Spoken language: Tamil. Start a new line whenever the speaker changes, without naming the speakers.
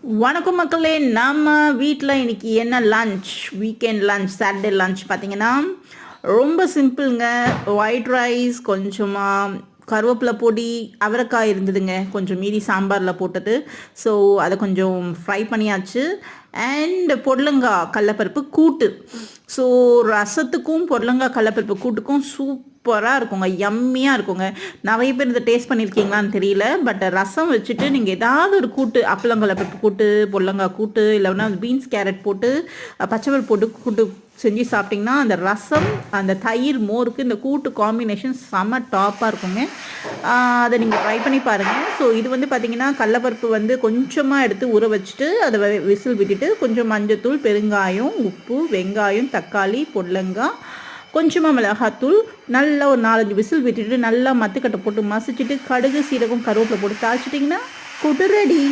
வணக்கம் மக்களே, நம்ம வீட்டில் இன்னைக்கு என்ன lunch, weekend lunch, Saturday lunch பார்த்தீங்கன்னா ரொம்ப சிம்பிளுங்க. ஒயிட் ரைஸ், கொஞ்சமாக கருவேப்பிலை பொடி, அவரைக்காய் இருந்ததுங்க, கொஞ்சம் மீதி சாம்பாரில் போட்டது. ஸோ அதை கொஞ்சம் ஃப்ரை பண்ணியாச்சு. அண்ட் பொடலங்காய் கடலப்பருப்பு கூட்டு. ஸோ ரசத்துக்கும் பொடலங்காய் கடலப்பருப்பு கூட்டுக்கும் சூப்பராக இருக்குங்க, யம்மியாக இருக்குங்க. நிறைய பேர் இதை டேஸ்ட் பண்ணியிருக்கீங்களான்னு தெரியல. பட் ரசம் வச்சுட்டு நீங்கள் ஏதாவது ஒரு கூட்டு, அப்பளங்கடலப்பருப்பு கூட்டு, பொடலங்காய் கூட்டு, இல்லைன்னா பீன்ஸ் கேரட் போட்டு பச்சைப்பருப்பு போட்டு கூட்டு செஞ்சு சாப்பிட்டிங்கன்னா அந்த ரசம், அந்த தயிர், மோருக்கு இந்த கூட்டு காம்பினேஷன் செம்ம டாப்பாக இருக்குங்க. அதை நீங்கள் ட்ரை பண்ணி பாருங்கள். ஸோ இது வந்து பார்த்திங்கன்னா கடலப்பருப்பு வந்து கொஞ்சமாக எடுத்து ஊற வச்சுட்டு அதை விசில் விட்டுட்டு கொஞ்சம் மஞ்சத்தூள், பெருங்காயம், உப்பு, வெங்காயம், தக்காளி, பொடலங்காய், கொஞ்சமாக மிளகாத்தூள், நல்லா ஒரு 4-5 விசில் விட்டுட்டு நல்லா மத்துக்கட்டை போட்டு மசிச்சுட்டு கடுகு, சீரகம், கருவேப்பிலை போட்டு தாளிச்சிட்டிங்கன்னா கூட்டு ரெடி.